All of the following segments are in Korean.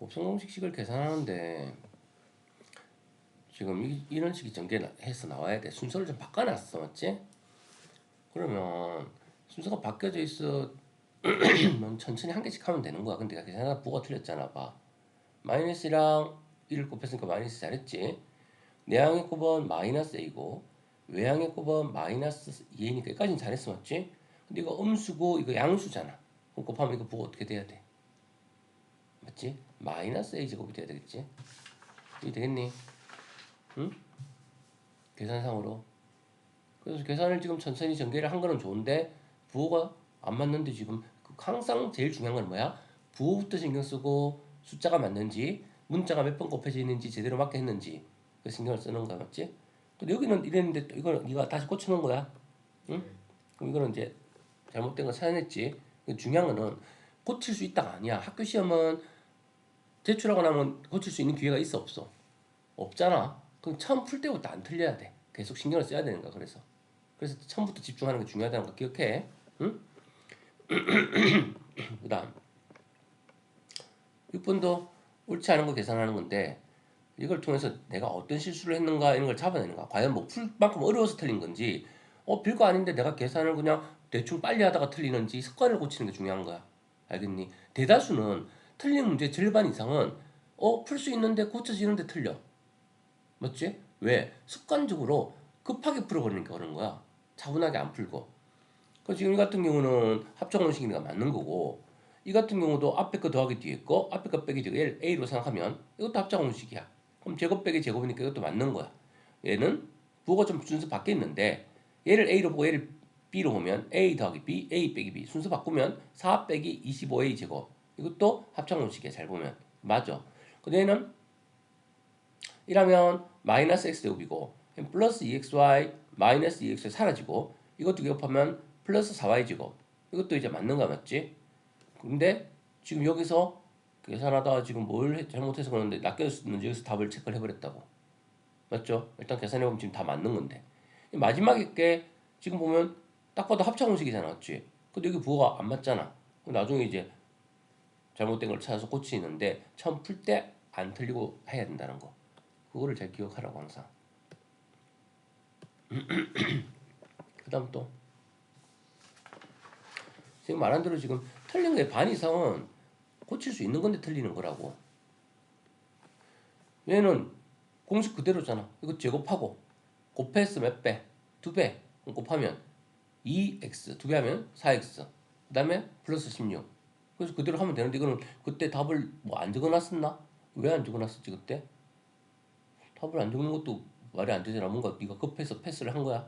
곱셈 공식식을 계산하는데 지금 이런 식이 전개해서 나와야 돼. 순서를 좀 바꿔놨어, 맞지? 그러면 순서가 바뀌어져 있어. 천천히 한 개씩 하면 되는 거야. 근데 내가 계산하다 부호가 틀렸잖아. 봐. 마이너스랑 1을 곱했으니까 마이너스 잘했지? 내항의 곱은 마이너스 a고 외항의 곱은 마이너스 2a니까 여기까지는 잘했어, 맞지? 근데 이거 음수고 이거 양수잖아. 그럼 곱하면 이거 부호 어떻게 돼야 돼? 맞지? 마이너스 a 제곱이 돼야 되겠지? 이게 되겠니? 응? 계산상으로. 그래서 계산을 지금 천천히 전개를 한 거는 좋은데 부호가 안 맞는데 지금 항상 제일 중요한 건 뭐야? 부호부터 신경 쓰고 숫자가 맞는지 문자가 몇 번 곱해져 있는지 제대로 맞게 했는지 그 신경을 쓰는 거야, 맞지? 근데 여기는 이랬는데 또 이거는 네가 다시 고치는 거야. 응? 그럼 이거는 이제 잘못된 거 찾아냈지. 중요한 거는 고칠 수 있다가 아니야. 학교 시험은 제출하고 나면 고칠 수 있는 기회가 있어, 없어? 없잖아. 그럼 처음 풀 때부터 안 틀려야 돼. 계속 신경을 써야 되는 거야. 그래서 처음부터 집중하는 게 중요하다는 거 기억해. 응? 그다음 6번도 옳지 않은 거 계산하는 건데 이걸 통해서 내가 어떤 실수를 했는가 이런 걸 잡아내는 거야. 과연 뭐 풀 만큼 어려워서 틀린 건지 별거 아닌데 내가 계산을 그냥 대충 빨리 하다가 틀리는지 습관을 고치는 게 중요한 거야. 알겠니? 대다수는 틀린 문제 절반 이상은 풀 수 있는데 고쳐지는데 틀려. 맞지? 왜? 습관적으로 급하게 풀어버리니까 그런 거야. 차분하게 안 풀고. 그 지금 이 같은 경우는 합정원식이니까 맞는 거고, 이 같은 경우도 앞에 거 더하기 뒤에 거, 앞에 거 빼기 뒤에 A로 생각하면 이것도 합정원식이야. 그럼 제곱 빼기 제곱이니까 이것도 맞는 거야. 얘는 부호가 좀 순서 바뀌어 있는데 얘를 A로 보고 얘를 B로 보면 A 더하기 B, A 빼기 B 순서 바꾸면 4 빼기 25A 제곱 이것도 합정원식이야. 잘 보면 맞아. 근데 얘는 이라면 마이너스 x제곱이고 플러스 2xy 마이너스 2xy 사라지고 이것도 기억하면 플러스 4y제곱 이것도 이제 맞는 거 맞지? 근데 지금 여기서 계산하다가 지금 뭘 잘못해서 그러는데 낚여졌는지 여기서 답을 체크를 해버렸다고. 맞죠? 일단 계산해보면 지금 다 맞는 건데 마지막에 게 지금 보면 딱 봐도 합차공식이잖아, 맞지? 근데 여기 부호가 안 맞잖아. 나중에 이제 잘못된 걸 찾아서 고치는데 처음 풀 때 안 틀리고 해야 된다는 거. 그거를 잘 기억하라고 항상. 그 다음 또 지금 말한 대로 지금 틀린 게 반 이상은 고칠 수 있는 건데 틀리는 거라고. 얘는 공식 그대로잖아. 이거 제곱하고 곱해서 몇 배? 2배. 곱하면 2x 2배 하면 4x 그 다음에 플러스 16. 그래서 그대로 하면 되는데 이거는 그때 답을 뭐 안 적어놨었나? 왜 안 적어놨었지 그때? 답을 안 적는 것도 말이 안 되잖아. 뭔가 네가 급해서 패스를 한 거야.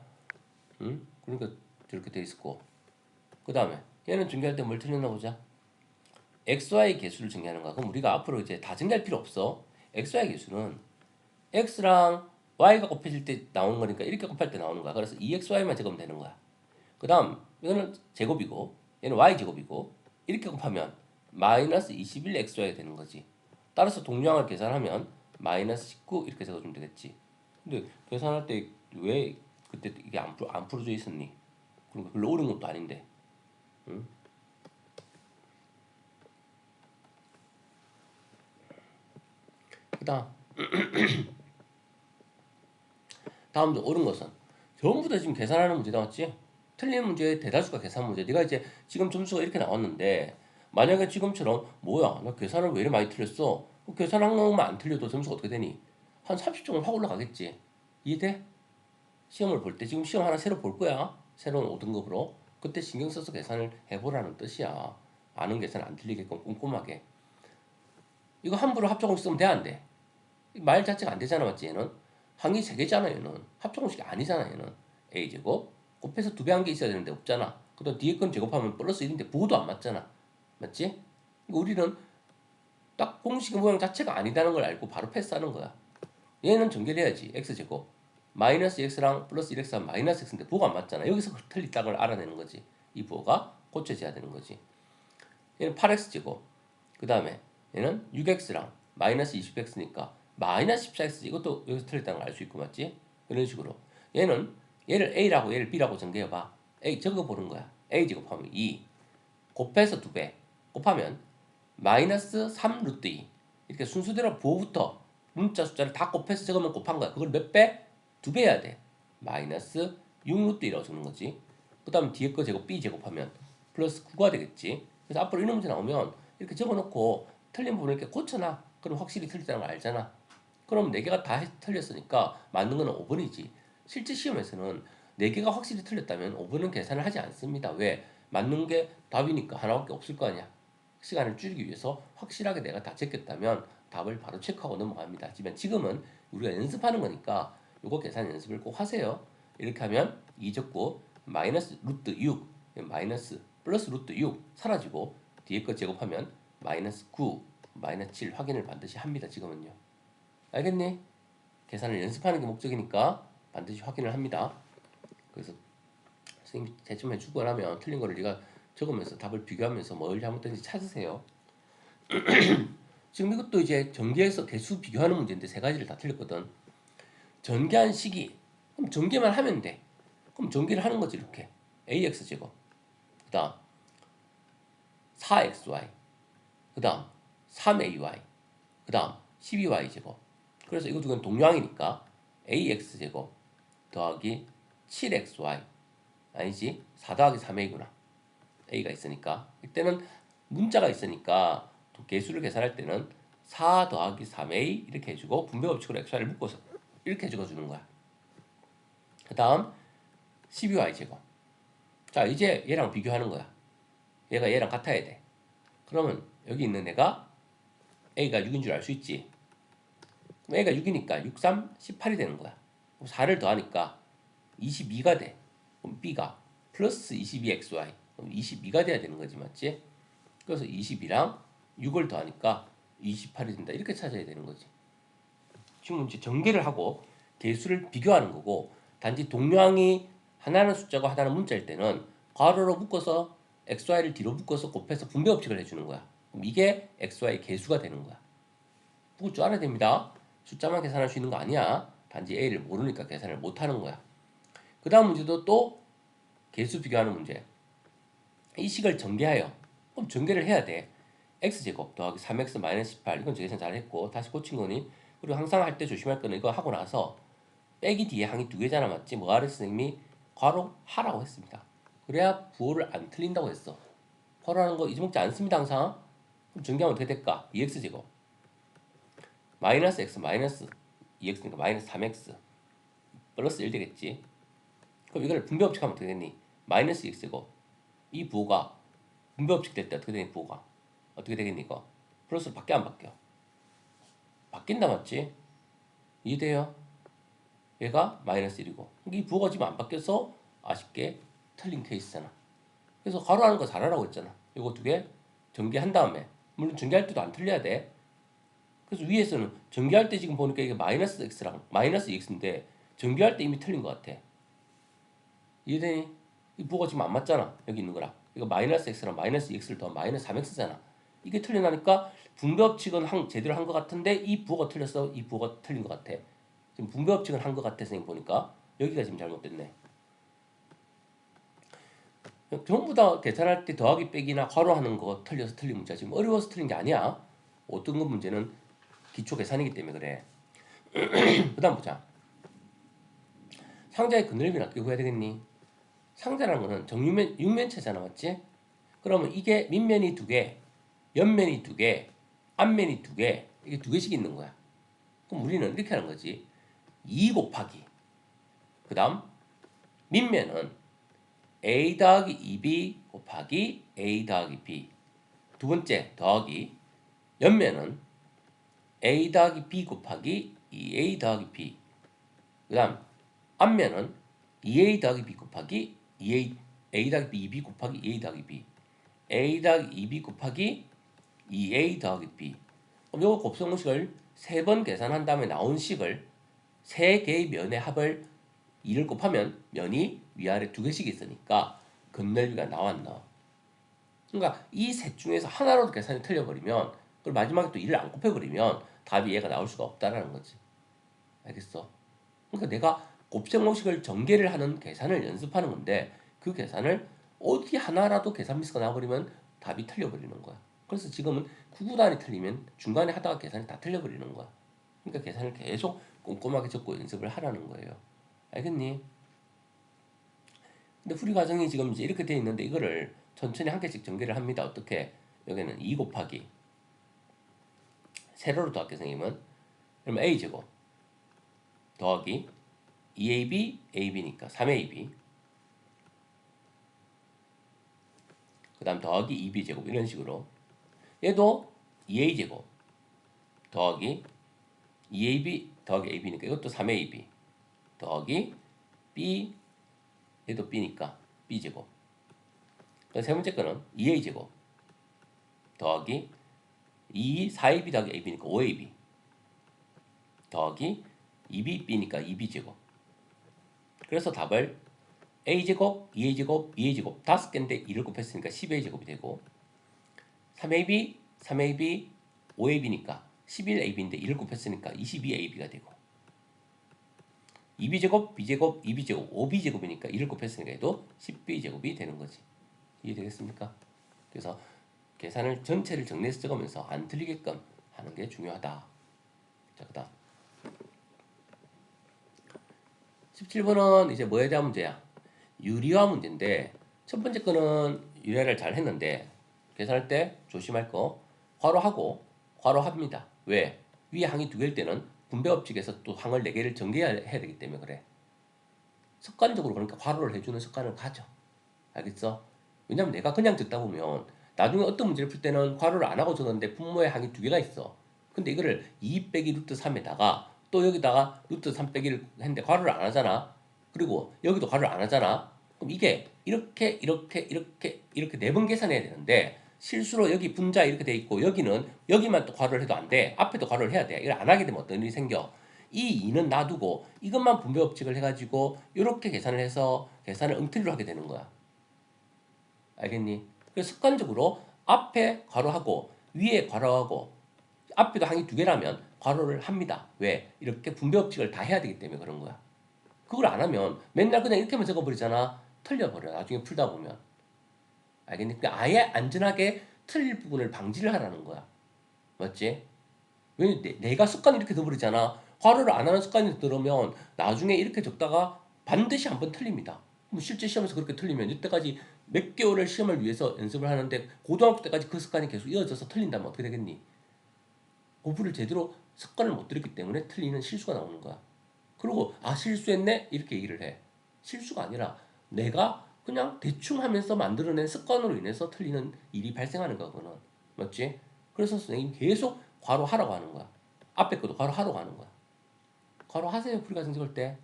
응? 그러니까 저렇게 돼 있을 거. 그 다음에 얘는 전개할 때 뭘 틀렸나 보자. XY 개수를 정의하는 거야. 그럼 우리가 앞으로 이제 다 정의할 필요 없어. XY 개수는 X랑 Y가 곱해질 때 나오는 거니까 이렇게 곱할 때 나오는 거야. 그래서 2XY만 적으면 되는 거야. 그 다음 이거는 제곱이고 얘는 Y제곱이고 이렇게 곱하면 마이너스 21XY가 되는 거지. 따라서 동량을 계산하면 마이너스 19 이렇게 적어주면 되겠지. 근데 계산할 때 왜 그때 이게 안 풀어져 있었니? 그러니까 별로 어려운 것도 아닌데. 응? 그 다음도 옳은 것은 전부 다 지금 계산하는 문제다, 맞지? 틀린 문제의 대다수가 계산 문제. 네가 이제 지금 점수가 이렇게 나왔는데 만약에 지금처럼 뭐야 나 계산을 왜 이렇게 많이 틀렸어? 계산한 것만 안 틀려도 점수가 어떻게 되니? 한 30점은 확 올라가겠지. 이해돼? 시험을 볼 때 지금 시험 하나 새로 볼 거야. 새로운 5등급으로. 그때 신경 써서 계산을 해보라는 뜻이야. 아는 계산 안 틀리게끔 꼼꼼하게. 이거 함부로 합작공식 쓰면 돼, 안 돼? 말 자체가 안 되잖아, 맞지? 얘는 항이 3개잖아. 얘는 합작공식이 아니잖아. 얘는 a제곱 곱해서 2배 한 게 있어야 되는데 없잖아. 그다음 뒤에 건 제곱하면 플러스 1인데 부호도 안 맞잖아. 맞지? 우리는 딱 공식의 모양 자체가 아니다는 걸 알고 바로 패스하는 거야. 얘는 전개해야지. x제곱 마이너스 x랑 플러스 1x 하면 마이너스 x인데 부호가 안 맞잖아. 여기서 틀렸다는 걸 알아내는 거지. 이 부호가 고쳐져야 되는 거지. 얘는 8x제곱 그 다음에 얘는 6x랑 마이너스 20x니까 마이너스 14x 이것도 여기서 틀렸다는 걸 알 수 있고, 맞지? 이런 식으로 얘를 a라고 얘를 b라고 전개해봐. a 적어보는 거야. a 제곱하면 2 곱해서 2배 곱하면 마이너스 3 루트 2 이렇게 순서대로 부호부터 문자 숫자를 다 곱해서 적으면 곱한 거야. 그걸 몇 배? 2배 해야 돼. 마이너스 6루트 1이라고 적는 거지. 그 다음 뒤에 거 제곱 b 제곱하면 플러스 9가 되겠지. 그래서 앞으로 이런 문제 나오면 이렇게 적어놓고 틀린 부분을 이렇게 고쳐놔. 그럼 확실히 틀렸다는 걸 알잖아. 그럼 4개가 다 틀렸으니까 맞는 거는 5번이지. 실제 시험에서는 4개가 확실히 틀렸다면 5번은 계산을 하지 않습니다. 왜? 맞는 게 답이니까 하나밖에 없을 거 아니야. 시간을 줄이기 위해서 확실하게 내가 다 제꼈다면 답을 바로 체크하고 넘어갑니다. 하지만 지금은 우리가 연습하는 거니까 요거 계산 연습을 꼭 하세요. 이렇게 하면 2 적고 마이너스 루트 6 마이너스 플러스 루트 6 사라지고 뒤에 거 제곱하면 마이너스 9 마이너스 7 확인을 반드시 합니다. 지금은요. 알겠니? 계산을 연습하는 게 목적이니까 반드시 확인을 합니다. 그래서 선생님이 제출해 주고 나면 틀린 거를 네가 적으면서 답을 비교하면서 뭘 잘못된지 찾으세요. 지금 이것도 이제 전개해서 개수 비교하는 문제인데 세 가지를 다 틀렸거든. 전개한 시기. 그럼 전개만 하면 돼. 그럼 전개를 하는 거지 이렇게. ax 제곱. 그 다음 4xy. 그 다음 3ay. 그 다음 12y 제곱. 그래서 이거 두 개는 동량이니까 ax 제곱 더하기 7xy. 아니지. 4 더하기 3a구나. a가 있으니까. 이때는 문자가 있으니까 개수를 계산할 때는 4 더하기 3a 이렇게 해주고 분배법칙으로 xy를 묶어서 이렇게 적어주는 거야. 그 다음 12y 제곱. 자 이제 얘랑 비교하는 거야. 얘가 얘랑 같아야 돼. 그러면 여기 있는 애가 a가 6인 줄 알 수 있지. 그럼 a가 6이니까 6, 3, 18이 되는 거야. 그럼 4를 더하니까 22가 돼. 그럼 b가 플러스 22xy. 그럼 22가 돼야 되는 거지 맞지? 그래서 22랑 6을 더하니까 28이 된다. 이렇게 찾아야 되는 거지. 지금 이제 전개를 하고 개수를 비교하는 거고 단지 동량이 하나는 숫자고 하나는 문자일 때는 괄호로 묶어서 xy를 뒤로 묶어서 곱해서 분배법칙을 해주는 거야. 그럼 이게 xy 개수가 되는 거야. 그걸 줄 알아야 됩니다. 숫자만 계산할 수 있는 거 아니야. 단지 a를 모르니까 계산을 못하는 거야. 그 다음 문제도 또 개수 비교하는 문제. 이 식을 전개하여. 그럼 전개를 해야 돼. x제곱 더하기 3x 마이너스 18 이건 계산 잘 했고 다시 고친 거니. 그리고 항상 할 때 조심할 거는 이거 하고 나서 빼기 뒤에 항이 2개잖아 맞지? 뭐 하래 선생님이 괄호 하라고 했습니다. 그래야 부호를 안 틀린다고 했어. 괄호라는 거 잊어먹지 않습니다 항상. 그럼 전개하면 어떻게 될까? 2x제곱 마이너스 x 마이너스 2x니까 마이너스 3x 플러스 1 되겠지. 그럼 이걸 분배법칙 하면 어떻게 되니? 마이너스 2x제곱 이 부호가 분배법칙 될 때 어떻게 되니? 부호가 어떻게 되겠니 이거? 플러스로 바뀌어 안 바뀌어? 바뀐다 맞지? 이해돼요? 얘가 마이너스 1이고 이 부호가 지금 안 바뀌어서 아쉽게 틀린 케이스잖아. 그래서 가로하는 거 잘하라고 했잖아. 이거 두 개 전개한 다음에 물론 전개할 때도 안 틀려야 돼. 그래서 위에서는 전개할 때 지금 보니까 이게 마이너스 x랑 마이너스 2x인데 전개할 때 이미 틀린 것 같아. 이해되니? 이 부호가 지금 안 맞잖아. 여기 있는 거랑. 이거 마이너스 x랑 마이너스 2x를 더하면 마이너스 3x잖아. 이게 틀려나니까 분배법칙은 제대로 한 것 같은데 이 부호가 틀렸어. 이 부호가 틀린 것 같아. 지금 분배법칙은 한 것 같아 선생님 보니까. 여기가 지금 잘못됐네. 전부 다 계산할 때 더하기 빼기나 괄호하는 거 틀려서 틀린 문제야. 지금 어려워서 틀린 게 아니야. 어떤 건 문제는 기초 계산이기 때문에 그래. 그 다음 보자. 상자의 그늘비는 어떻게 구해야 되겠니? 상자라는 거는 정육면 육면체잖아 맞지? 그러면 이게 밑면이 2개, 옆면이 2개, 앞면이 2개 이게 2개씩 있는 거야. 그럼 우리는 이렇게 하는 거지. 2 곱하기 그 다음 밑면은 a 더하기 2b 곱하기 a 더하기 b 두 번째 더하기 옆면은 a 더하기 b 곱하기 2a 더하기 b 그 다음 앞면은 2a 더하기 b 곱하기 2a a 더하기 b 2b 곱하기 2a 더하기 b a 더하기 2b 곱하기 2a 더하기 b 그럼 요거 곱성식을 3번 계산한 다음에 나온 식을 3개의 면의 합을 2를 곱하면 면이 위아래 2개씩 있으니까 건널비가 나왔나. 그러니까 이 셋 중에서 하나라도 계산이 틀려버리면 그리고 마지막에 또 2를 안 곱해버리면 답이 얘가 나올 수가 없다라는 거지. 알겠어? 그러니까 내가 곱셈공식을 전개를 하는 계산을 연습하는 건데 그 계산을 어디 하나라도 계산 미스가 나버리면 답이 틀려버리는 거야. 그래서 지금은 구구단이 틀리면 중간에 하다가 계산이 다 틀려버리는 거야. 그러니까 계산을 계속 꼼꼼하게 적고 연습을 하라는 거예요. 알겠니? 근데 풀이 과정이 지금 이제 이렇게 돼 있는데 이거를 천천히 한 개씩 전개를 합니다. 어떻게? 여기는 2 곱하기 세로로 더할게 선생님은. 그러면 a제곱 더하기 2ab ab니까 3ab 그 다음 더하기 2b제곱 이런 식으로 얘도 2a제곱 더하기 2ab 더하기 ab니까 이것도 3ab 더하기 b 얘도 b니까 b제곱 세 번째 거는 2a제곱 더하기 4ab 더하기 ab니까 5ab 더하기 2b b니까 2b제곱 그래서 답을 a제곱, 2a제곱, 2a제곱 5개인데 2를 곱했으니까 10a제곱이 되고 3ab, 3ab, 5ab니까 11ab인데 2를 곱했으니까 22ab가 되고 2b제곱, b제곱, 2b제곱, 5b제곱이니까 2를 곱했으니까 얘도 10b제곱이 되는 거지. 이해되겠습니까? 그래서 계산을 전체를 정리해서 적으면서 안 틀리게끔 하는 게 중요하다. 자, 그 다음 17번은 이제 뭐에 대한 문제야? 유리화 문제인데 첫 번째 거는 유리화를 잘 했는데 계산할 때 조심할 거 괄호하고 괄호합니다. 왜? 위에 항이 두 개일 때는 분배법칙에서 또 항을 4개를 전개해야 되기 때문에 그래. 습관적으로 그러니까 괄호를 해주는 습관을 가져. 알겠어? 왜냐면 내가 그냥 듣다 보면 나중에 어떤 문제를 풀 때는 괄호를 안 하고 적었는데 분모에 항이 두 개가 있어. 근데 이거를 2 빼기 루트 3에다가 또 여기다가 루트 3 빼기를 했는데 괄호를 안 하잖아. 그리고 여기도 괄호를 안 하잖아. 그럼 이게 이렇게 4번 계산해야 되는데 실수로 여기 분자 이렇게 돼 있고 여기는 여기만 또 괄호를 해도 안 돼. 앞에도 괄호를 해야 돼. 이걸 안 하게 되면 어떤 일이 생겨? 이 2는 놔두고 이것만 분배법칙을 해가지고 이렇게 계산을 해서 계산을 엉터리로 하게 되는 거야. 알겠니? 그래서 습관적으로 앞에 괄호하고 위에 괄호하고 앞에도 항이 두 개라면 괄호를 합니다. 왜? 이렇게 분배법칙을 다 해야 되기 때문에 그런 거야. 그걸 안 하면 맨날 그냥 이렇게만 적어버리잖아. 틀려버려. 나중에 풀다 보면. 알겠니? 그러니까 아예 안전하게 틀릴 부분을 방지를 하라는 거야. 맞지? 왜냐면 내가 습관이 이렇게 돼버리잖아. 괄호를 안 하는 습관이 들으면 나중에 이렇게 적다가 반드시 한번 틀립니다. 그럼 실제 시험에서 그렇게 틀리면 이때까지 몇 개월을 시험을 위해서 연습을 하는데 고등학교 때까지 그 습관이 계속 이어져서 틀린다면 어떻게 되겠니? 공부를 제대로 습관을 못 들였기 때문에 틀리는 실수가 나오는 거야. 그리고 실수했네 이렇게 얘기를 해. 실수가 아니라 내가 그냥 대충 하면서 만들어낸 습관으로 인해서 틀리는 일이 발생하는 거거든. 맞지? 그래서 선생님 계속 괄호하라고 하는 거야. 앞에 것도 괄호하라고 하는 거야. 괄호하세요 풀이과정 적을 때.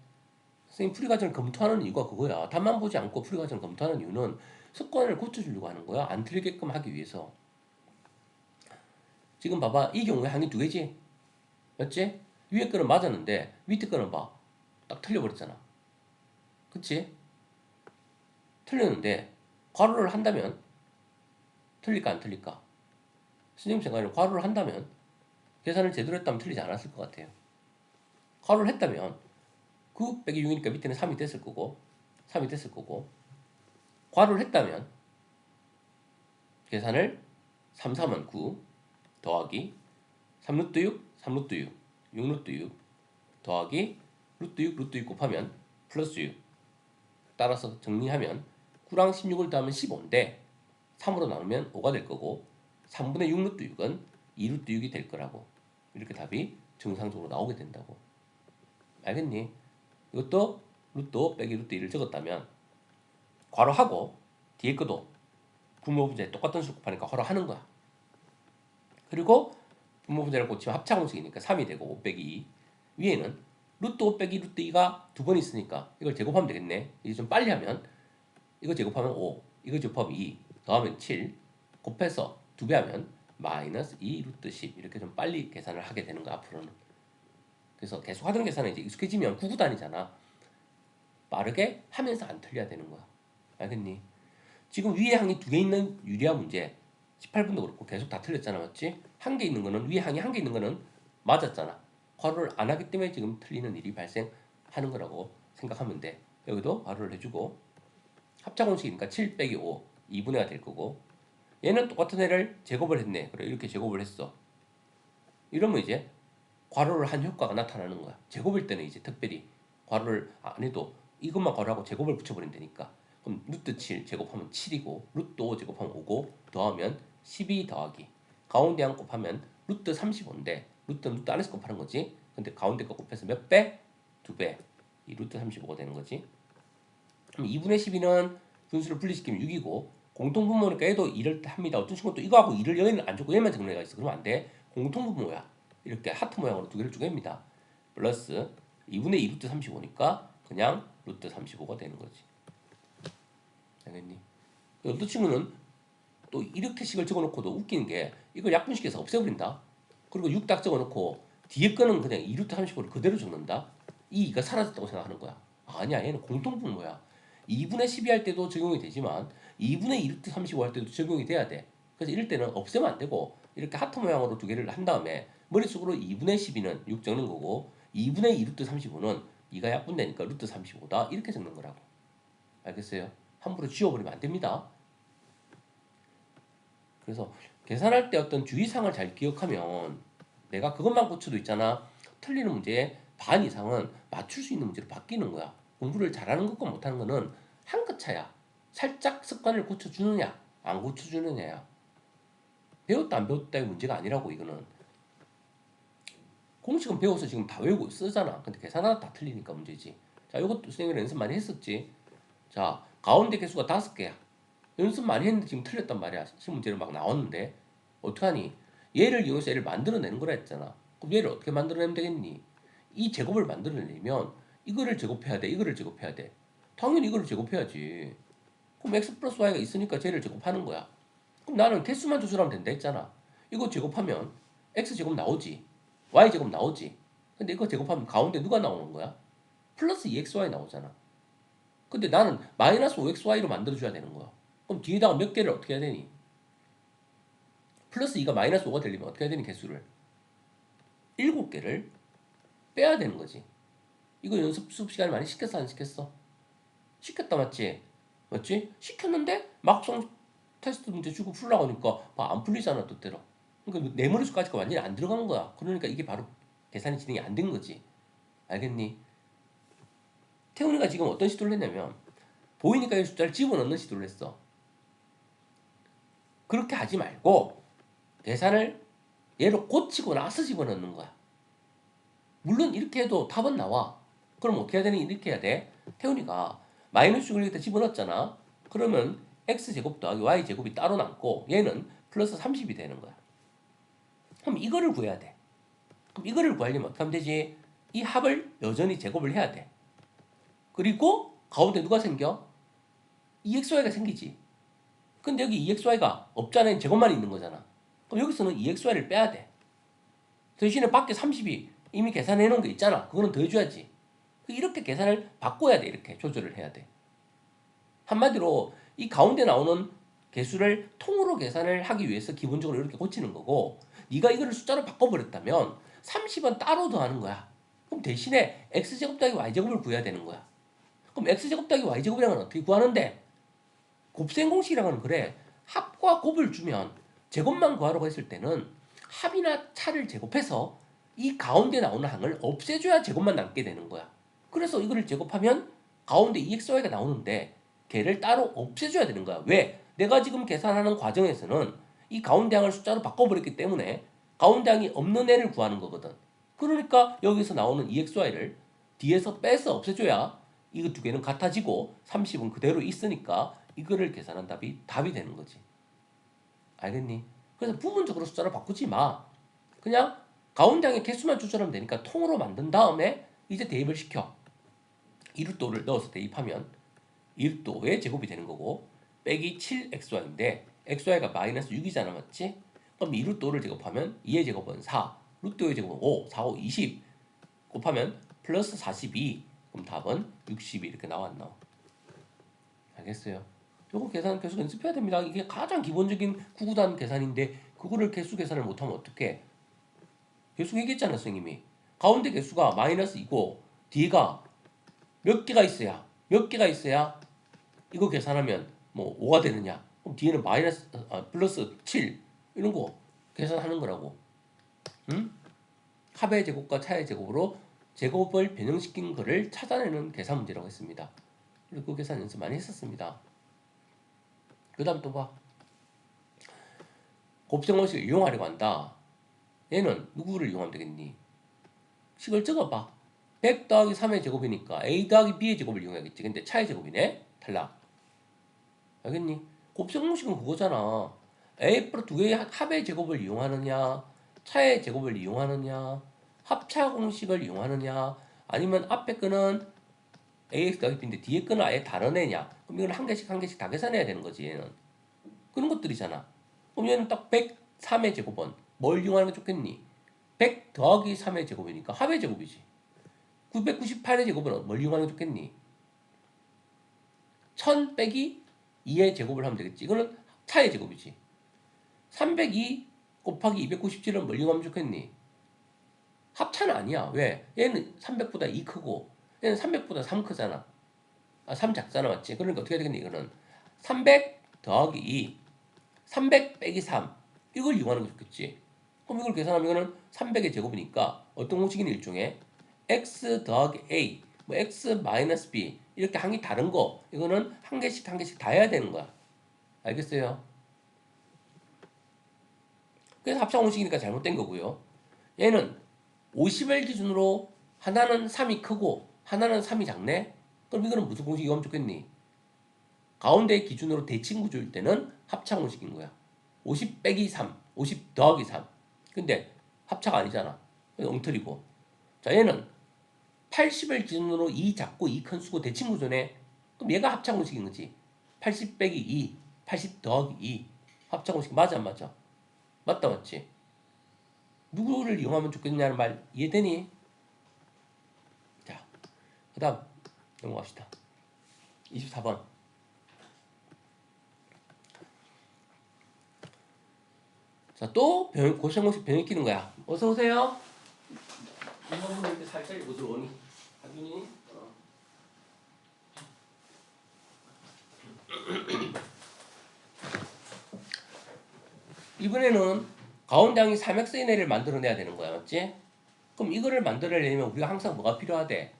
선생님 풀이과정을 검토하는 이유가 그거야. 답만 보지 않고 풀이과정을 검토하는 이유는 습관을 고쳐주려고 하는 거야. 안 틀리게끔 하기 위해서. 지금 봐봐. 이 경우에 항이 두 개지? 맞지? 위에 거는 맞았는데 밑에 거는 봐. 딱 틀려버렸잖아. 그치? 틀렸는데 괄호를 한다면 틀릴까 안 틀릴까? 선생님 생각에는 괄호를 한다면 계산을 제대로 했다면 틀리지 않았을 것 같아요. 괄호를 했다면 9 빼기 6이니까 밑에는 3이 됐을 거고 3이 됐을 거고 괄호를 했다면 계산을 3, 3은 9 더하기 3루트 6, 3루트 6, 6루트 6 더하기 루트 6, 루트 6 곱하면 플러스 6 따라서 정리하면 9랑 16을 더하면 15인데 3으로 나누면 5가 될 거고 3분의 6 루트 6은 2 루트 6이 될 거라고 이렇게 답이 정상적으로 나오게 된다고. 알겠니? 이것도 루트 5 빼기 루트 2를 적었다면 괄호하고 뒤에 것도 분모분자에 똑같은 수를 곱하니까 괄호하는 거야. 그리고 분모분자를 고치면 합차공식이니까 3이 되고 5 빼기 2 위에는 루트 5 빼기 루트 2가 두 번 있으니까 이걸 제곱하면 되겠네. 이제 좀 빨리 하면 이거 제곱하면 5 이거 제곱하면 2 더하면 7 곱해서 2배 하면 마이너스 2 루트 10 이렇게 좀 빨리 계산을 하게 되는 거야 앞으로는. 그래서 계속 하던 계산은 이제 익숙해지면 구구단이잖아. 빠르게 하면서 안 틀려야 되는 거야. 알겠니? 지금 위에 항이 두 개 있는 유리화 문제 18분도 그렇고 계속 다 틀렸잖아. 맞지? 한 개 있는 거는 위에 항이 한 개 있는 거는 맞았잖아. 괄호를 안 하기 때문에 지금 틀리는 일이 발생하는 거라고 생각하면 돼. 여기도 괄호를 해주고 합차공식이니까 7 빼기 5 2분의가 될 거고 얘는 똑같은 애를 제곱을 했네. 그래 이렇게 제곱을 했어. 이러면 이제 괄호를 한 효과가 나타나는 거야. 제곱일 때는 이제 특별히 괄호를 안 해도 이것만 괄호하고 제곱을 붙여버리면 되니까. 그럼 루트 7 제곱하면 7이고 루트 5 제곱하면 5고 더하면 12 더하기 가운데 한 곱하면 루트 35인데 루트는 루트 안에서 곱하는 거지. 근데 가운데 거 곱해서 몇 배? 2배. 이 루트 35가 되는 거지. 그럼 2분의 12는 분수를 분리시키면 6이고 공통분모니까 얘도 2를 합니다. 어떤 친구는 또 이거하고 2를 여기는 안 주고 얘만 적는 애가 있어. 그러면 안 돼. 공통분모야. 이렇게 하트 모양으로 두 개를 쪼갭니다. 플러스 2분의 2 루트 35니까 그냥 루트 35가 되는 거지. 알겠니? 어떤 친구는 또 이렇게 식을 적어놓고도 웃기는 게 이걸 약분시켜서 없애버린다. 그리고 6 딱 적어놓고 뒤에 거는 그냥 2 루트 35를 그대로 적는다. 이 2가 사라졌다고 생각하는 거야. 아니야, 얘는 공통분모야. 2분의 12 할 때도 적용이 되지만 2분의 2 루트 35 할 때도 적용이 돼야 돼. 그래서 이럴 때는 없애면 안 되고 이렇게 하트 모양으로 두 개를 한 다음에 머릿속으로 2분의 12는 6 적는 거고 2분의 2 루트 35는 2가 약분되니까 루트 35다 이렇게 적는 거라고. 알겠어요? 함부로 지워버리면 안 됩니다. 그래서 계산할 때 어떤 주의사항을 잘 기억하면 내가 그것만 고쳐도 있잖아. 틀리는 문제의 반 이상은 맞출 수 있는 문제로 바뀌는 거야. 공부를 잘하는 것과 못하는 거는 한 끗 차야. 살짝 습관을 고쳐주느냐 안 고쳐주느냐야. 배웠다 안 배웠다의 문제가 아니라고. 이거는 공식은 배워서 지금 다 외우고 쓰잖아. 근데 계산 하나 다 틀리니까 문제지. 자, 이것도 선생님이 연습 많이 했었지. 자, 가운데 개수가 5개야. 연습 많이 했는데 지금 틀렸단 말이야. 시험 문제로 막 나왔는데 어떡하니? 얘를 이용해서 얘를 만들어내는 거라 했잖아. 그럼 얘를 어떻게 만들어내면 되겠니? 이 제곱을 만들어내려면 이거를 제곱해야 돼. 이거를 제곱해야 돼. 당연히 이거를 제곱해야지. 그럼 x 플러스 y가 있으니까 쟤를 제곱하는 거야. 그럼 나는 개수만 조절하면 된다 했잖아. 이거 제곱하면 x제곱 나오지. y제곱 나오지. 근데 이거 제곱하면 가운데 누가 나오는 거야? 플러스 2xy 나오잖아. 근데 나는 마이너스 5xy로 만들어줘야 되는 거야. 그럼 뒤에다가 몇 개를 어떻게 해야 되니? 플러스 2가 마이너스 5가 되려면 어떻게 해야 되니? 개수를 7개를 빼야 되는 거지. 이거 연습 수업 시간에 많이 시켰어 안 시켰어? 시켰다 맞지? 맞지? 시켰는데 막상 테스트 문제 주고 풀라고 하니까 안 풀리잖아 뜻대로. 그러니까 내 머릿속까지가 완전히 안 들어간 거야. 그러니까 이게 바로 계산이 진행이 안 된 거지. 알겠니? 태훈이가 지금 어떤 시도를 했냐면 보이니까 이 숫자를 집어넣는 시도를 했어. 그렇게 하지 말고 계산을 얘로 고치고 나서 집어넣는 거야. 물론 이렇게 해도 답은 나와. 그럼 어떻게 해야 되니? 이렇게 해야 돼. 태훈이가 마이너스 6을 여기다 집어넣었잖아. 그러면 x제곱 더하기 y제곱이 따로 남고 얘는 플러스 30이 되는 거야. 그럼 이거를 구해야 돼. 그럼 이거를 구하려면 어떻게 하면 되지? 이 합을 여전히 제곱을 해야 돼. 그리고 가운데 누가 생겨? EXY가 생기지. 근데 여기 EXY가 없잖아. 제곱만 있는 거잖아. 그럼 여기서는 EXY를 빼야 돼. 대신에 밖에 30이 이미 계산해 놓은 게 있잖아. 그거는 더해줘야지. 이렇게 계산을 바꿔야 돼. 이렇게 조절을 해야 돼. 한마디로 이 가운데 나오는 개수를 통으로 계산을 하기 위해서 기본적으로 이렇게 고치는 거고 네가 이거를 숫자로 바꿔버렸다면 30은 따로 더하는 거야. 그럼 대신에 x제곱 더하기 y제곱을 구해야 되는 거야. 그럼 x제곱 더하기 y제곱이라는 건 어떻게 구하는데? 곱셈 공식이라는 건 그래. 합과 곱을 주면 제곱만 구하라고 했을 때는 합이나 차를 제곱해서 이 가운데 나오는 항을 없애줘야 제곱만 남게 되는 거야. 그래서 이거를 제곱하면 가운데 EXY가 나오는데 걔를 따로 없애줘야 되는 거야. 왜? 내가 지금 계산하는 과정에서는 이 가운데 항을 숫자로 바꿔버렸기 때문에 가운데 항이 없는 애를 구하는 거거든. 그러니까 여기서 나오는 EXY를 뒤에서 빼서 없애줘야 이거 두 개는 같아지고 30은 그대로 있으니까 이거를 계산한 답이 되는 거지. 알겠니? 그래서 부분적으로 숫자를 바꾸지 마. 그냥 가운데 항의 개수만 조절하면 되니까 통으로 만든 다음에 이제 대입을 시켜. 2루트5를 넣어서 대입하면 2루트 5의 제곱이 되는 거고 빼기 7xy인데 xy가 마이너스 6이잖아 맞지? 그럼 2루트 5를 제곱하면 2의 제곱은 4 루트 5의 제곱은 5 4, 5, 20 곱하면 플러스 42 그럼 답은 60이 이렇게 나와 안 나와? 알겠어요? 요거 계산 계속 연습해야 됩니다. 이게 가장 기본적인 구구단 계산인데 그거를 개수 계산을 못하면 어떡해? 개수 얘기했잖아 선생님이. 가운데 개수가 마이너스 2고 뒤가 몇 개가 있어야 이거 계산하면 뭐 5가 되느냐? 그럼 뒤에는 마이너스 플러스 7 이런 거 계산하는 거라고. 응? 합의 제곱과 차의 제곱으로 제곱을 변형시킨 거를 찾아내는 계산 문제라고 했습니다. 그리고 그 계산 연습 많이 했었습니다. 그 다음 또 봐. 곱셈공식을 이용하려고 한다. 얘는 누구를 이용하면 되겠니? 식을 적어봐. 100 더하기 3의 제곱이니까 a 더하기 b의 제곱을 이용해야겠지. 근데 차의 제곱이네? 탈락. 알겠니? 곱셈공식은 그거잖아. a 플러스 두 개의 합의 제곱을 이용하느냐, 차의 제곱을 이용하느냐, 합차 공식을 이용하느냐, 아니면 앞에 거는 ax 더하기 b인데 뒤에 거는 아예 다른 애냐. 그럼 이건 한 개씩 한 개씩 다 계산해야 되는 거지. 얘는. 그런 것들이잖아. 그럼 얘는 딱 103의 제곱은 뭘 이용하는 게 좋겠니? 100 더하기 3의 제곱이니까 합의 제곱이지. 998의 제곱은 뭘 이용하는 게 좋겠니? 1000 빼기 2의 제곱을 하면 되겠지. 이거는 차의 제곱이지. 302 곱하기 297은 뭘 이용하면 좋겠니? 합차는 아니야. 왜? 얘는 300보다 2 크고 얘는 300보다 3 크잖아. 3 작잖아. 맞지? 그러니까 어떻게 되겠니? 이거는 300 더하기 2 300 빼기 3 이걸 이용하는 게 좋겠지. 그럼 이걸 계산하면 이거는 300의 제곱이니까 어떤 공식이니 일종의 x 더하기 a 뭐 x 마이너스 b 이렇게 한 개 다른 거 이거는 한 개씩 한 개씩 다 해야 되는 거야. 알겠어요? 그래서 합차 공식이니까 잘못된 거고요. 얘는 50을 기준으로 하나는 3이 크고 하나는 3이 작네? 그럼 이거는 무슨 공식이 오면 좋겠니? 가운데 기준으로 대칭 구조일 때는 합차 공식인 거야. 50 빼기 3, 50 더하기 3. 근데 합차가 아니잖아. 엉터리고. 자, 얘는 80을 기준으로 2 작고 2 큰 수고 대칭 구조네. 그럼 얘가 합차 공식인 거지. 80 빼기 2, 80 더하기 2. 합차 공식 맞아 안 맞아? 맞다 맞지? 누구를 이용하면 좋겠냐는 말 이해되니? 자, 그 다음 넘어갑시다. 24번. 자, 또 고시공식 변형시키는 거야. 어서 오세요. 이번 분은 이제 살짝 옷을 오니. 하준이. 이번에는 가운데 항이 3x의 내를 만들어내야 되는 거야. 맞지? 그럼 이거를 만들어내려면 우리가 항상 뭐가 필요하대?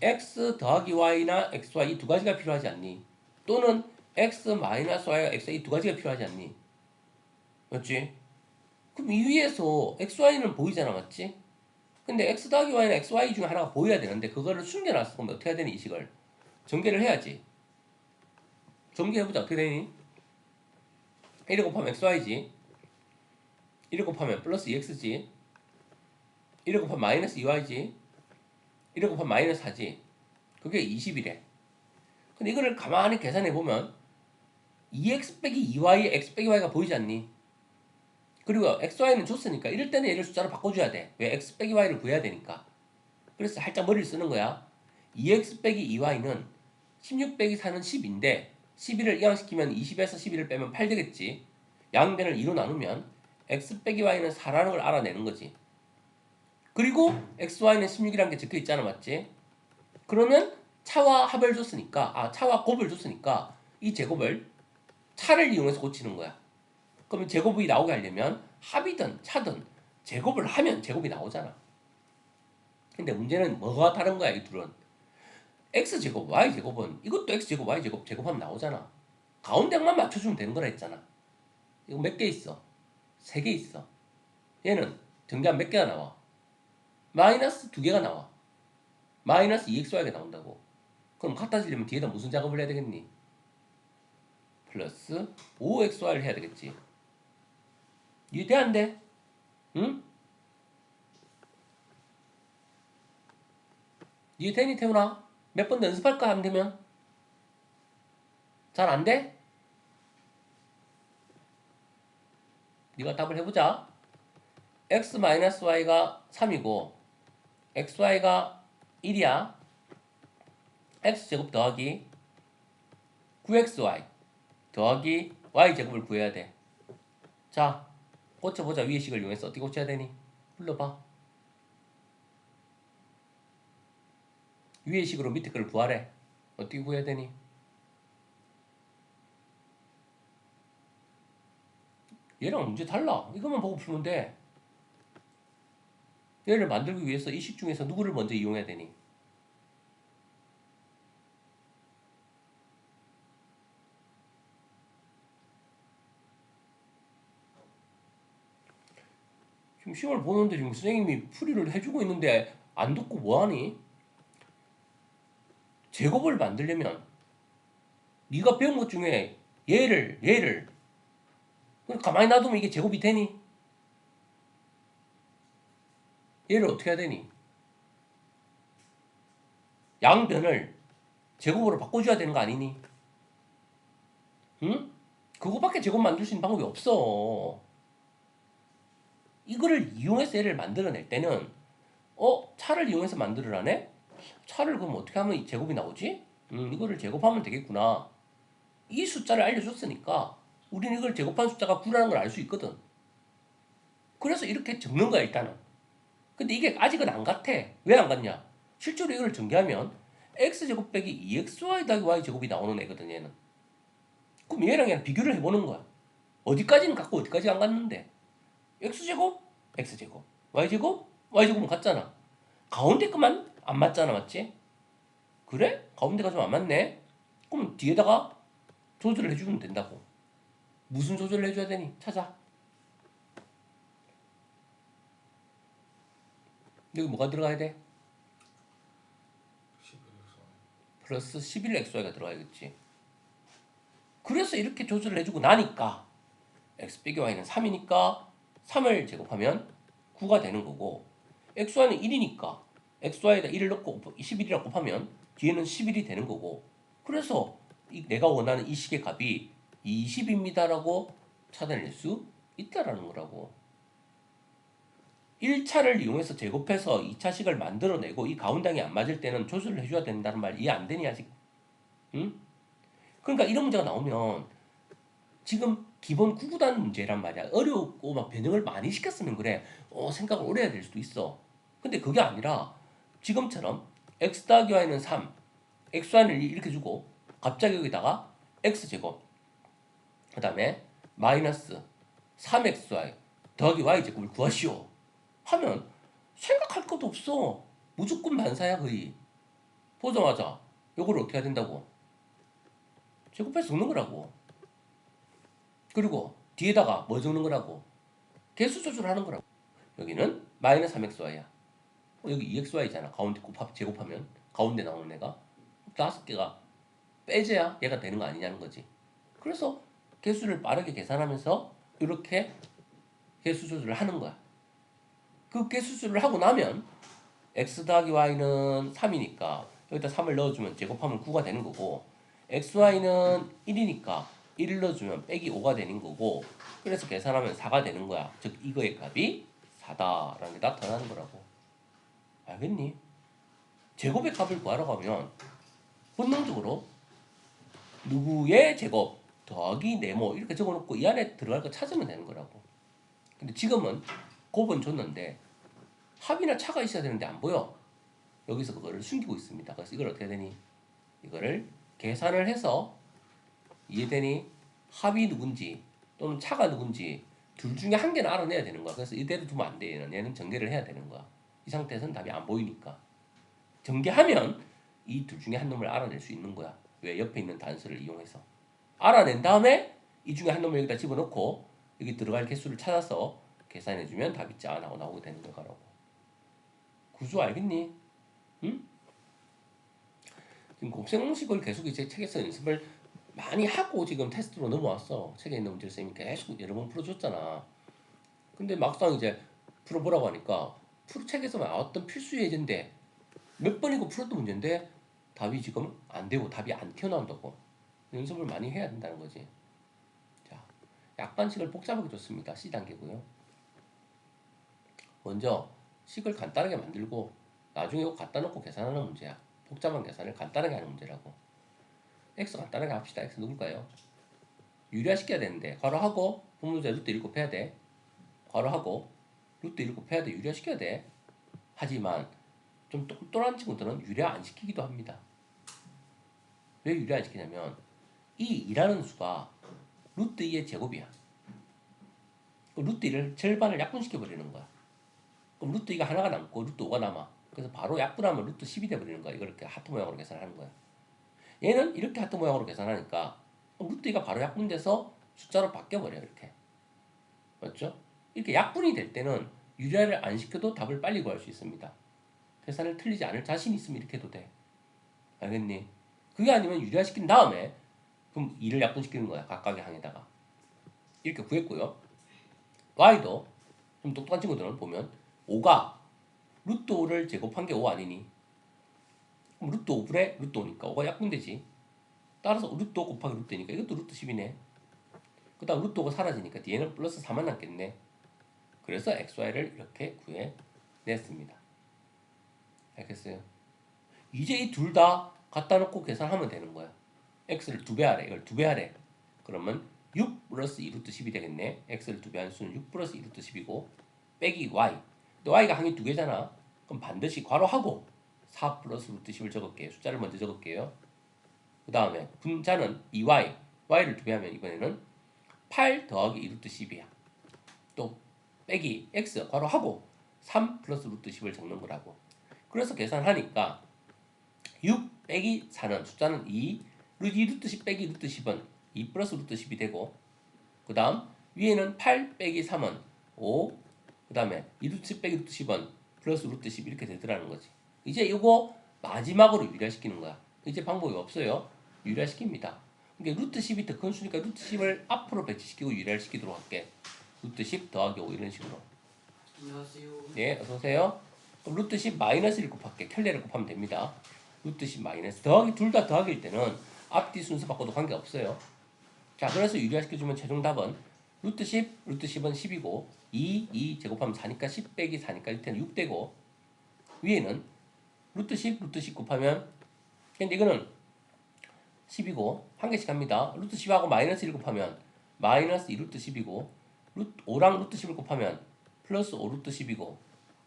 x 더하기 y나 xy 이 두 가지가 필요하지 않니? 또는 x 마이너스 y가 x 이 두 가지가 필요하지 않니? 맞지? 그럼 이 위에서 xy는 보이잖아. 맞지? 근데 x 더하기 y는 xy 중에 하나가 보여야 되는데 그거를 숨겨놨어. 그럼 어떻게 해야 되니? 이 식을 전개를 해야지. 전개해보자. 어떻게 되니? 1을 곱하면 xy지. 1을 곱하면 플러스 2x지. 1을 곱하면 마이너스 2y지. 1을 곱하면 마이너스 4지. 그게 20이래. 근데 이거를 가만히 계산해보면 2x 빼기 2y, x 빼기 y가 보이지 않니? 그리고 xy는 줬으니까 이럴 때는 얘를 숫자로 바꿔줘야 돼. 왜? x 빼기 y를 구해야 되니까. 그래서 살짝 머리를 쓰는 거야. 2x 빼기 2y는 16 빼기 4는 10인데 11을 이항시키면 20에서 11을 빼면 8 되겠지. 양변을 2로 나누면 x 빼기 y는 4라는 걸 알아내는 거지. 그리고 xy는 16이라는 게 적혀 있잖아. 맞지? 그러면 차와 합을 줬으니까 차와 곱을 줬으니까 이 제곱을 차를 이용해서 고치는 거야. 그러면 제곱이 나오게 하려면 합이든 차든 제곱을 하면 제곱이 나오잖아. 근데 문제는 뭐가 다른 거야, 이 둘은. x제곱, y제곱은 이것도 x제곱, y제곱 제곱하면 나오잖아. 가운데만 맞춰주면 되는 거라 했잖아. 이거 몇 개 있어? 3개 있어. 얘는 정답 몇 개가 나와? 마이너스 2개가 나와. 마이너스 2xy가 나온다고. 그럼 갖다 주려면 뒤에다 무슨 작업을 해야 되겠니? 플러스 5xy를 해야 되겠지. 이해돼 안 돼? 응? 이해되니 태훈아? 몇 번 더 연습할까 안 되면? 잘 안 돼? 네가 답을 해보자. x-y가 3이고 xy가 1이야. x제곱 더하기 9xy 더하기 y제곱을 구해야 돼. 자, 고쳐보자. 위의 식을 이용해서 어떻게 고쳐야 되니? 불러봐. 위의 식으로 밑에 거를 구하래. 어떻게 구해야 되니? 얘랑 문제 달라. 이것만 보고 풀면 돼. 얘를 만들기 위해서 이 식 중에서 누구를 먼저 이용해야 되니? 지금 시험을 보는데 지금 선생님이 풀이를 해주고 있는데 안 듣고 뭐하니? 제곱을 만들려면 네가 배운 것 중에 얘를 그냥 가만히 놔두면 이게 제곱이 되니? 얘를 어떻게 해야 되니? 양변을 제곱으로 바꿔줘야 되는 거 아니니? 응? 그거밖에 제곱 만들 수 있는 방법이 없어. 이거를 이용해서 얘를 만들어낼 때는 차를 이용해서 만들으라네? 차를 그럼 어떻게 하면 이 제곱이 나오지? 이거를 제곱하면 되겠구나. 이 숫자를 알려줬으니까 우리는 이걸 제곱한 숫자가 9라는 걸 알 수 있거든. 그래서 이렇게 적는 거야 일단은. 근데 이게 아직은 안 같아. 왜 안 같냐? 실제로 이걸 전개하면 x제곱 빼기 2xy 더하기 y제곱이 나오는 애거든 얘는. 그럼 얘랑 그냥 비교를 해보는 거야. 어디까지는 같고 어디까지 안 같는데 x제곱 x제곱 y제곱 y제곱은 같잖아. 가운데 것만 안 맞잖아. 맞지? 그래? 가운데가 좀 안 맞네? 그럼 뒤에다가 조절을 해주면 된다고. 무슨 조절을 해줘야 되니? 찾아. 여기 뭐가 들어가야 돼? 플러스 11xy가 들어가야겠지. 그래서 이렇게 조절을 해주고 나니까 x 빼기 y는 3이니까 3을 제곱하면 9가 되는 거고 xy는 1이니까 xy에다 1을 넣고 11이라고 곱하면 뒤에는 11이 되는 거고 그래서 내가 원하는 이 식의 값이 20입니다라고 찾아낼 수 있다라는 거라고. 1차를 이용해서 제곱해서 2차식을 만들어내고 이 가운데이 안 맞을 때는 조절을 해줘야 된다는 말 이해 안 되니 아직? 응? 그러니까 이런 문제가 나오면 지금 기본 구구단 문제란 말이야. 어렵고 막 변형을 많이 시켰으면 그래. 생각을 오래 해야 될 수도 있어. 근데 그게 아니라 지금처럼 x 더하기 y는 3, xy는 이렇게 주고 갑자기 여기다가 x제곱 그 다음에 마이너스 3xy 더하기 y제곱을 구하시오 하면 생각할 것도 없어. 무조건 반사야 거의. 보자마자 요거를 어떻게 해야 된다고? 제곱해서 적는 거라고. 그리고 뒤에다가 뭐 적는 거라고? 개수 조절하는 거라고. 여기는 마이너스 3xy야. 여기 2xy잖아. 가운데 제곱하면 가운데 나오는 애가 다섯 개가 빼져야 얘가 되는 거 아니냐는 거지. 그래서 개수를 빠르게 계산하면서 이렇게 개수 조절을 하는 거야. 그 개수 조절을 하고 나면 x 더하기 y는 3이니까 여기다 3을 넣어주면 제곱하면 9가 되는 거고 xy는 1이니까 1을 넣어주면 빼기 5가 되는 거고 그래서 계산하면 4가 되는 거야. 즉 이거의 값이 4다라는 게 나타나는 거라고. 알겠니? 제곱의 값을 구하라고 하면 본능적으로 누구의 제곱 더하기 네모 이렇게 적어놓고 이 안에 들어갈 거 찾으면 되는 거라고. 근데 지금은 곱은 줬는데 합이나 차가 있어야 되는데 안 보여. 여기서 그거를 숨기고 있습니다. 그래서 이걸 어떻게 해야 되니? 이거를 계산을 해서 이해되니? 합이 누군지 또는 차가 누군지 둘 중에 한 개는 알아내야 되는 거야. 그래서 이대로 두면 안 돼. 얘는 전개를 해야 되는 거야. 이 상태에서는 답이 안 보이니까. 전개하면 이 둘 중에 한 놈을 알아낼 수 있는 거야. 왜? 옆에 있는 단수를 이용해서. 알아낸 다음에 이 중에 한 놈을 여기다 집어넣고 여기 들어갈 개수를 찾아서 계산해주면 답이 짜 나오게 되는 거라고. 구조 알겠니? 응? 지금 곱셈공식을 계속 이제 책에서 연습을 많이 하고 지금 테스트로 넘어왔어. 책에 있는 문제를 쌤이 계속 여러 번 풀어줬잖아. 근데 막상 이제 풀어보라고 하니까 책에서 나왔던 필수 예제인데 몇 번이고 풀었던 문제인데 답이 지금 안 되고 답이 안 튀어나온다고. 연습을 많이 해야 된다는 거지. 자, 약간 식을 복잡하게 줬습니다. C단계고요. 먼저 식을 간단하게 만들고 나중에 이거 갖다 놓고 계산하는 문제야. 복잡한 계산을 간단하게 하는 문제라고. X 간단하게 합시다. X 누굴까요? 유리화시켜야 되는데 괄호하고 분모자 루트 7 해야 돼. 괄호하고 루트 7 해야 돼. 유리화시켜야 돼. 하지만 좀 똑똑한 친구들은 유리화 안 시키기도 합니다. 왜 유리화 안 시키냐면 이 2라는 수가 루트 2의 제곱이야. 그럼 루트 1을 절반을 약분시켜 버리는 거야. 그럼 루트 2가 하나가 남고 루트 5가 남아. 그래서 바로 약분하면 루트 10이 돼버리는 거야. 이걸 이렇게 하트 모양으로 계산하는 거야. 얘는 이렇게 하트 모양으로 계산하니까 루트 2가 바로 약분돼서 숫자로 바뀌어버려요. 이렇게. 맞죠? 이렇게 약분이 될 때는 유리화를 안 시켜도 답을 빨리 구할 수 있습니다. 계산을 틀리지 않을 자신이 있으면 이렇게 해도 돼. 알겠니? 그게 아니면 유리화 시킨 다음에 그럼 2를 약분시키는 거야. 각각의 항에다가. 이렇게 구했고요. y도 좀 똑똑한 친구들은 보면 5가 루트 5를 제곱한 게 5 아니니? 그럼 루트 5분의 루트 5니까 5가 약분되지. 따라서 루트 5 곱하기 루트 니까 이것도 루트 10이네. 그 다음 루트 5가 사라지니까 뒤에는 플러스 4만 남겠네. 그래서 xy를 이렇게 구해냈습니다. 알겠어요? 이제 이 둘 다 갖다 놓고 계산하면 되는 거야. x를 2배 하래. 이걸 2배 하래. 그러면 6 플러스 2루트 10이 되겠네. x를 2배 한 수는 6 플러스 2루트 10이고 빼기 y. 근데 y가 항이 2개잖아. 그럼 반드시 괄호하고 4 플러스 루트 10을 적을게요. 숫자를 먼저 적을게요. 그 다음에 분자는 2y. y를 2배 하면 이번에는 8 더하기 2루트 10이야. 또 빼기 x 괄호하고 3 플러스 루트 10을 적는 거라고. 그래서 계산하니까 6 빼기 4는 숫자는 2 루트 10 빼기 루트 10은 2 플러스 루트 10이 되고 그 다음 위에는 8 빼기 3은 5 그 다음에 2 루트 10 빼기 루트 10은 플러스 루트 10 이렇게 되더라는 거지. 이제 이거 마지막으로 유리화시키는 거야. 이제 방법이 없어요. 유리화시킵니다. 그러니까 루트 10이 더 큰 수니까 루트 10을 앞으로 배치시키고 유리화를 시키도록 할게. 루트 10 더하기 5 이런 식으로. 안녕하세요. 네, 어서오세요. 그럼 루트 10 마이너스 1 곱할게. 켤레를 곱하면 됩니다. 루트 10 마이너스 더하기 둘 다 더하기일 때는 앞뒤 순서 바꿔도 관계없어요. 자, 그래서 유리화시켜주면 최종 답은 루트 10, 루트 10은 10이고 2 제곱하면 4니까 10 빼기 4니까 밑에는 6 되고 위에는 루트 10, 루트 10 곱하면 근데 이거는 10이고 한 개씩 합니다. 루트 10하고 마이너스 1 곱하면 마이너스 2 루트 10이고 5랑 루트 10을 곱하면 플러스 5 루트 10이고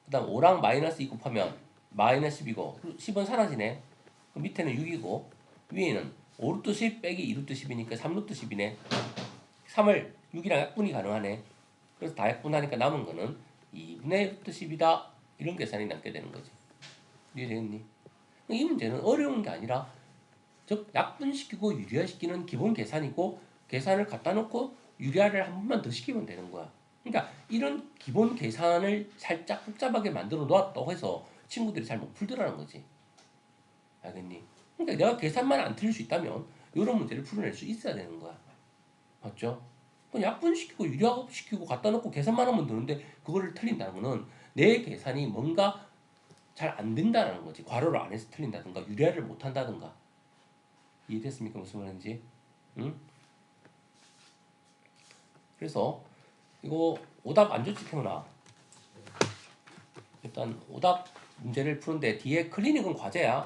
그 다음 5랑 마이너스 2 곱하면 마이너스 10이고 10은 사라지네. 그럼 밑에는 6이고 위에는 5루트 10 빼기 2루트 10이니까 3루트 10이네. 3을 6이랑 약분이 가능하네. 그래서 다 약분하니까 남은 거는 2분의 루트 10이다. 이런 계산이 남게 되는 거지. 이해되겠니? 이 문제는 어려운 게 아니라 즉 약분시키고 유리화시키는 기본 계산이고 계산을 갖다 놓고 유리화를 한 번만 더 시키면 되는 거야. 그러니까 이런 기본 계산을 살짝 복잡하게 만들어 놓았다고 해서 친구들이 잘 못 풀더라는 거지. 알겠니? 그러니까 내가 계산만 안 틀릴 수 있다면 이런 문제를 풀어낼 수 있어야 되는 거야. 맞죠? 약분시키고 유리화시키고 갖다 놓고 계산만 하면 되는데 그거를 틀린다는 거는 내 계산이 뭔가 잘 안 된다는 거지. 괄호를 안 해서 틀린다든가 유리화를 못 한다든가. 이해됐습니까? 무슨 말인지? 응? 그래서 이거 오답 안 좋지 태훈아. 일단 오답 문제를 푸는데 뒤에 클리닉은 과제야.